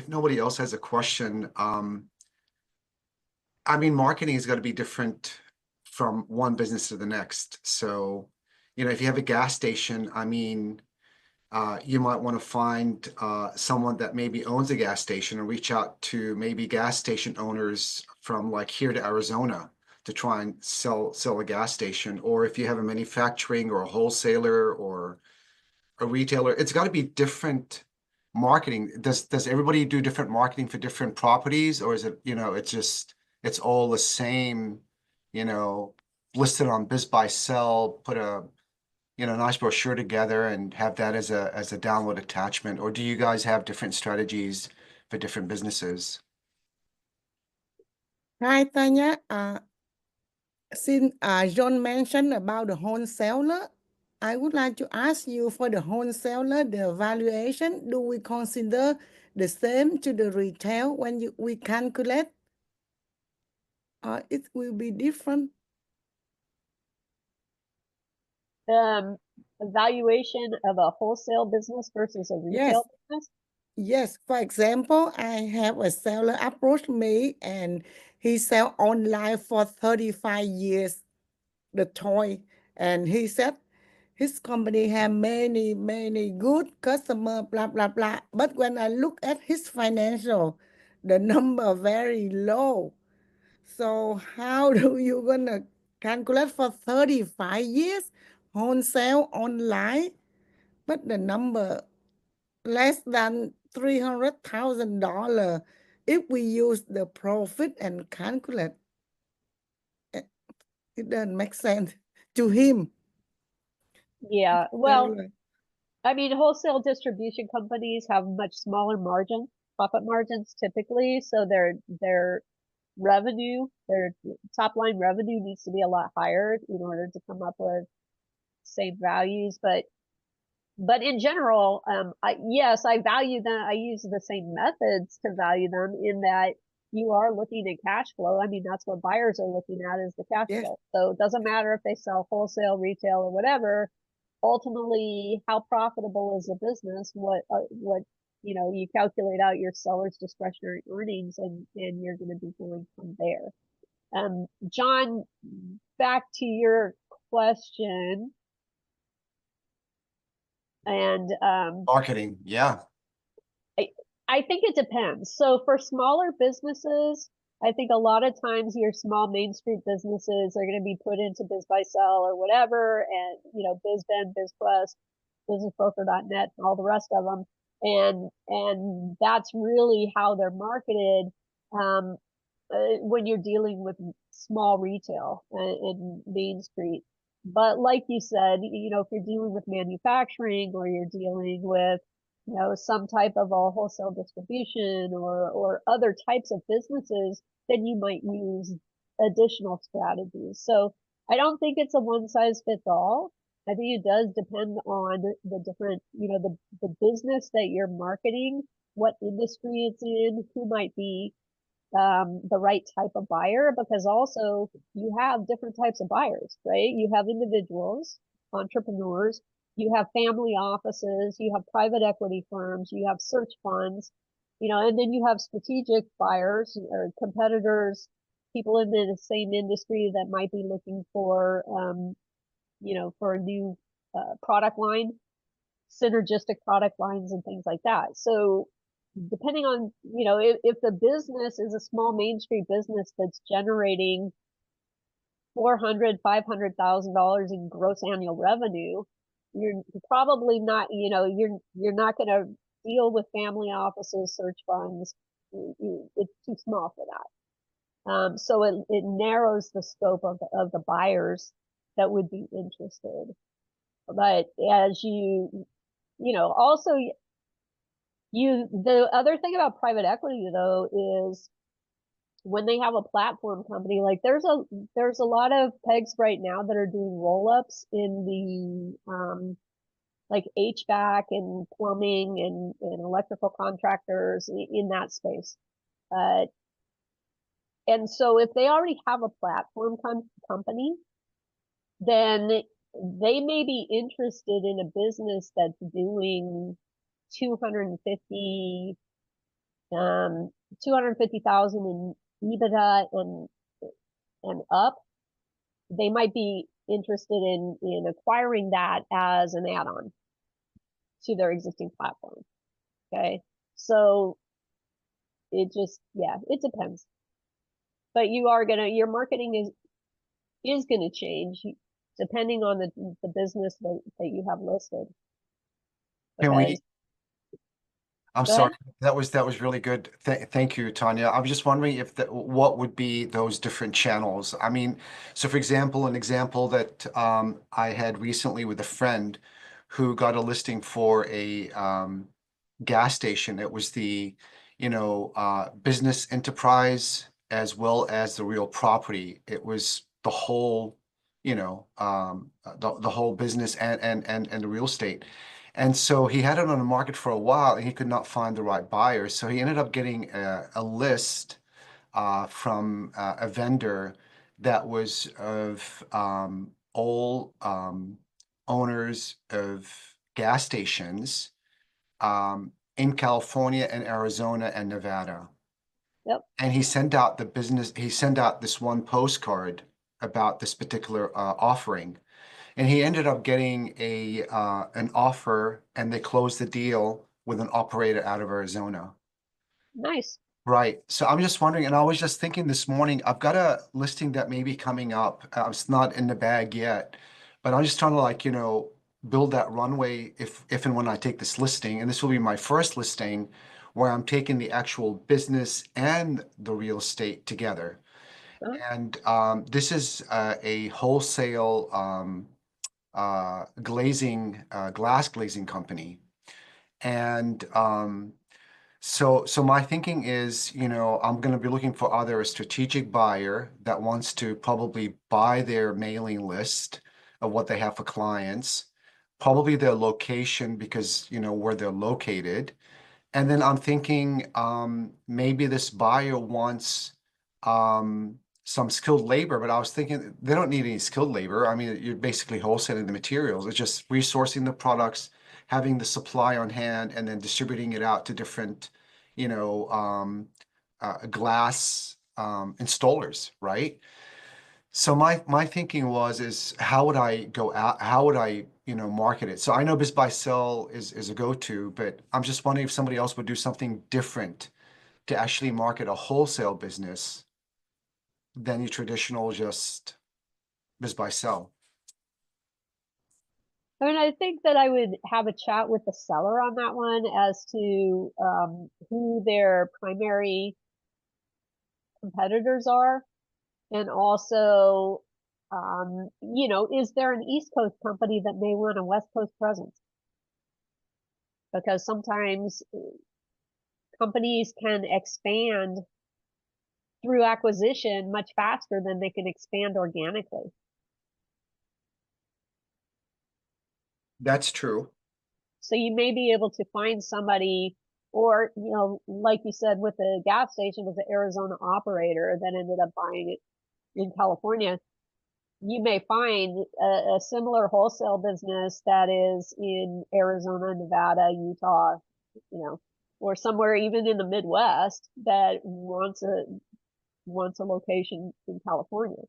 if nobody else has a question, I mean, marketing is going to be different from one business to the next. So, if you have a gas station, I mean, you might want to find someone that maybe owns a gas station and reach out to maybe gas station owners from like here to Arizona to try and sell a gas station. Or if you have a manufacturing or a wholesaler or a retailer, it's got to be different marketing. Does everybody do different marketing for different properties, or is it, it's all the same, you know, listed on BizBuySell, put a nice brochure together and have that as a download attachment, or do you guys have different strategies for different businesses? Hi, Tanya. Since John mentioned about the wholesaler, I would like to ask you for the wholesaler, the valuation, do we consider the same to the retail when we calculate? It will be different. Valuation of a wholesale business versus a retail business? Yes, for example, I have a seller approach me and he sell online for 35 years, the toy. And he said his company have many, many good customer, blah, blah, blah. But when I look at his financial, the number very low. So how do you gonna calculate for 35 years wholesale online, but the number less than $300,000 if we use the profit and calculate? It doesn't make sense to him. Yeah, well, I mean, wholesale distribution companies have much smaller margins, profit margins typically, so their revenue, their top line revenue needs to be a lot higher in order to come up with same values. But in general, yes, I value them. I use the same methods to value them in that you are looking at cash flow. I mean, that's what buyers are looking at, is the cash flow. So it doesn't matter if they sell wholesale, retail, or whatever. Ultimately, how profitable is the business? What you calculate out your seller's discretionary earnings, and you're going to be going from there. John, back to your question. And marketing, yeah. I think it depends. So for smaller businesses, I think a lot of times your small Main Street businesses are going to be put into BizBuySell or whatever, and BizBen, BizQuest, BusinessBroker.net, and all the rest of them, and that's really how they're marketed when you're dealing with small retail in Main Street. But like you said, if you're dealing with manufacturing, or you're dealing with some type of a wholesale distribution or other types of businesses, then you might use additional strategies. So I don't think it's a one size fits all. I think it does depend on the different, the business that you're marketing, what industry it's in, who might be the right type of buyer, because also you have different types of buyers, right? You have individuals, entrepreneurs, you have family offices, you have private equity firms, you have search funds, and then you have strategic buyers or competitors, people in the same industry that might be looking for, for a new product line, synergistic product lines and things like that. So depending on, if the business is a small Main Street business that's generating $400,000-$500,000 in gross annual revenue, you're probably not, you're not going to deal with family offices, search funds. It's too small for that. So it narrows the scope of the buyers that would be interested. But as also, the other thing about private equity though is when they have a platform company, like there's a lot of pegs right now that are doing roll-ups in the like HVAC and plumbing and electrical contractors in that space. And so if they already have a platform company, then they may be interested in a business that's doing 250 250,000 in EBITDA and up, they might be interested in acquiring that as an add-on to their existing platform. Okay, so it just, yeah, it depends. But your marketing is gonna change depending on the business that you have listed. Can Okay, we, I'm go sorry, ahead. that was really good. Thank you, Tanya. I was just wondering if what would be those different channels? I mean, so for example, an example that I had recently with a friend who got a listing for a gas station. It was the, business enterprise as well as the real property. It was the whole, the whole business and the real estate. And so he had it on the market for a while and he could not find the right buyer. So he ended up getting a list from a vendor that was of all owners of gas stations in California and Arizona and Nevada. Yep. And he sent out this one postcard about this particular offering. And he ended up getting an offer and they closed the deal with an operator out of Arizona. Nice. Right. So I'm just wondering, and I was just thinking this morning, I've got a listing that may be coming up. It's not in the bag yet, but I'm just trying to build that runway if and when I take this listing. And this will be my first listing where I'm taking the actual business and the real estate together. Huh? And this is a wholesale glass glazing company. And so my thinking is, I'm going to be looking for either a strategic buyer that wants to probably buy their mailing list of what they have for clients, probably their location because, where they're located. And then I'm thinking maybe this buyer wants some skilled labor, but I was thinking they don't need any skilled labor. I mean, you're basically wholesaling the materials. It's just resourcing the products, having the supply on hand, and then distributing it out to different, glass installers, right? So my thinking is how would I go out? How would I, market it? So I know BizBuySell is a go-to, but I'm just wondering if somebody else would do something different to actually market a wholesale business than your traditional just BizBuySell. I mean, I think that I would have a chat with the seller on that one as to who their primary competitors are. And also, is there an East Coast company that may want a West Coast presence? Because sometimes companies can expand through acquisition much faster than they can expand organically. That's true. So you may be able to find somebody, or, like you said, with the gas station, was an Arizona operator that ended up buying it in California. You may find a similar wholesale business that is in Arizona, Nevada, Utah, or somewhere even in the Midwest that wants a location in California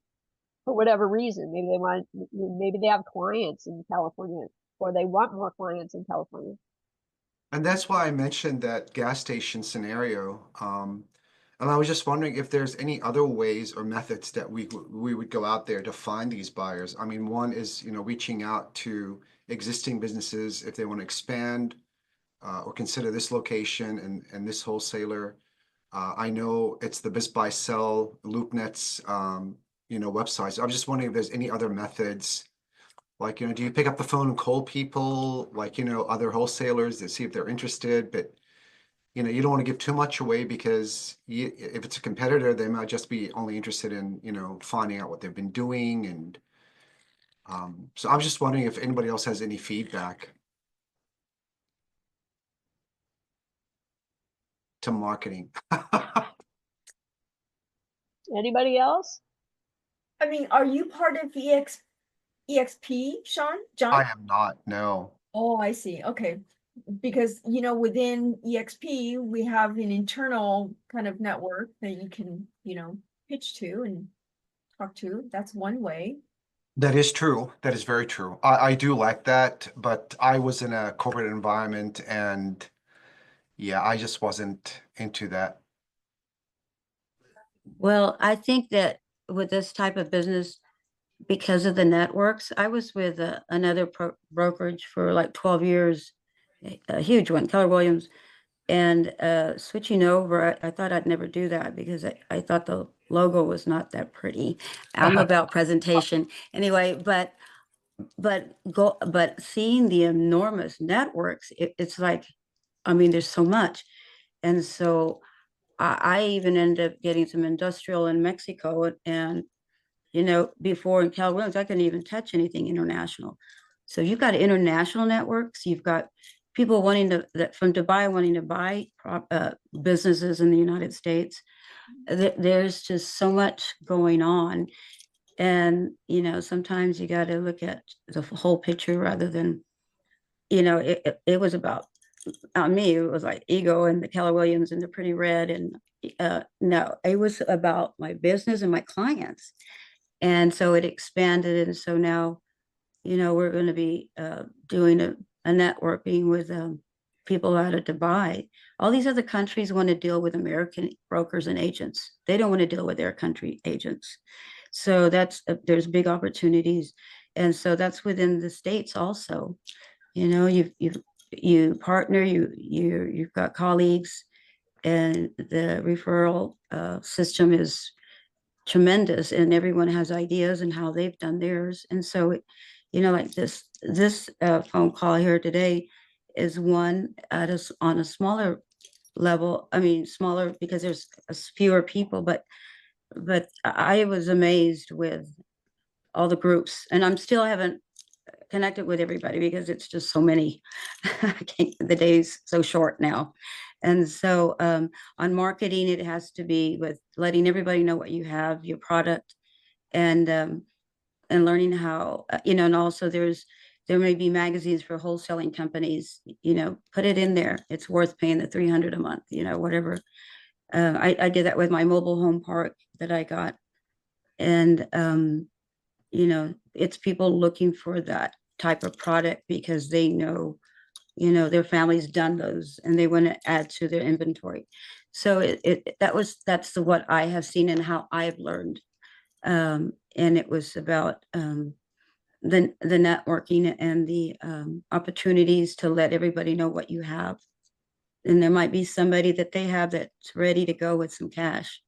for whatever reason. Maybe they have clients in California, or they want more clients in California. And that's why I mentioned that gas station scenario. And I was just wondering if there's any other ways or methods that we would go out there to find these buyers. I mean, one is, reaching out to existing businesses if they want to expand or consider this location and this wholesaler. I know it's the BizBuySell, LoopNet's, website. So I'm just wondering if there's any other methods. Like, do you pick up the phone and call people, like, other wholesalers to see if they're interested? But, you don't want to give too much away because if it's a competitor, they might just be only interested in, finding out what they've been doing. And so I'm just wondering if anybody else has any feedback to marketing. Anybody else? I mean, are you part of EXP, John? I am not, no. Oh, I see. Okay. because, you know, within EXP, we have an internal kind of network that you can, you know, pitch to and talk to. That's one way. That is true. That is very true. I do like that, but I was in a corporate environment and yeah, I just wasn't into that. Well, I think that with this type of business, because of the networks, I was with another brokerage for like 12 years, a huge one, Keller Williams. And switching over, I thought I'd never do that because I thought the logo was not that pretty. I'm about presentation anyway, but seeing the enormous networks, it's like, I mean, there's so much. And so I even ended up getting some industrial in Mexico. And, you know, before in Cal Williams, I couldn't even touch anything international. So you've got international networks, you've got people wanting to, that from Dubai wanting to buy businesses in the United States. There's just so much going on. And, you know, sometimes you got to look at the whole picture rather than, you know, it was about me, it was like ego and the Keller Williams and the pretty red. And no, it was about my business and my clients. And so it expanded. And so now, you know, we're going to be doing a networking with people out of Dubai. All these other countries want to deal with American brokers and agents. They don't want to deal with their country agents. So that's there's big opportunities. And so that's within the States also. You know, you partner, you've got colleagues, and the referral system is tremendous, and everyone has ideas and how they've done theirs. And so, you know, like this phone call here today is one at on a smaller level. I mean, smaller because there's fewer people, but I was amazed with all the groups, and I'm still haven't connected with everybody because it's just so many. The day's so short now. And so on marketing, it has to be with letting everybody know what you have, your product, and learning how, you know, and also there may be magazines for wholesaling companies, you know, put it in there. It's worth paying the 300 a month, you know, whatever. I did that with my mobile home park that I got. And, you know, it's people looking for that type of product because they know, you know, their family's done those and they want to add to their inventory. So that's what I have seen and how I've learned. And it was about the networking and the opportunities to let everybody know what you have. And there might be somebody that they have that's ready to go with some cash.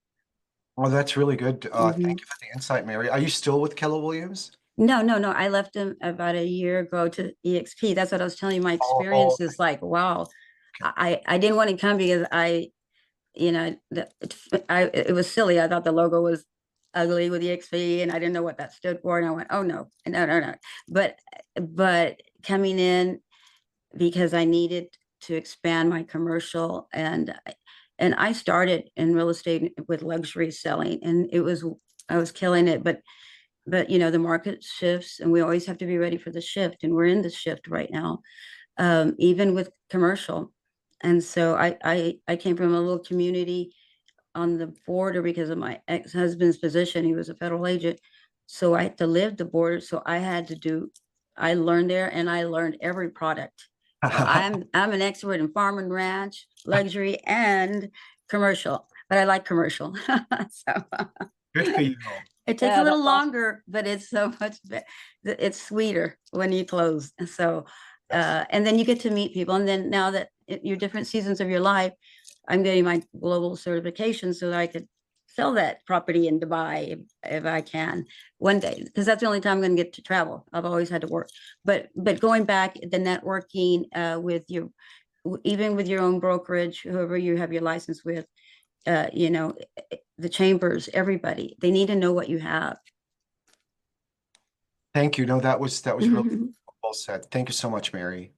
Oh, that's really good. Mhm. Thank you for the insight, Mary. Are you still with Keller Williams? No. I left him about a year ago to EXP. That's what I was telling you. My Oh, experience is like, wow. okay. I didn't want to come because you know, it was silly. I thought the logo was ugly with EXP and I didn't know what that stood for. And I went, oh no. But coming in because I needed to expand my commercial, and I started in real estate with luxury selling, and I was killing it. But you know, the market shifts and we always have to be ready for the shift, and we're in the shift right now, even with commercial. And so I came from a little community on the border because of my ex-husband's position. He was a federal agent, so I had to live the border. So I learned there, and I learned every product. So I'm an expert in farm and ranch, luxury, and commercial, but I like commercial. So Good for you. it takes Yeah, a little that's awesome. longer, but it's so much it's sweeter when you close. So and then you get to meet people. And then now that your different seasons of your life, I'm getting my global certification so that I could sell that property in Dubai if I can one day, because that's the only time I'm going to get to travel. I've always had to work. But going back, the networking with you, even with your own brokerage, whoever you have your license with, you know, the chambers, everybody, they need to know what you have. Thank you. No, that was really well said. Thank you so much, Mary.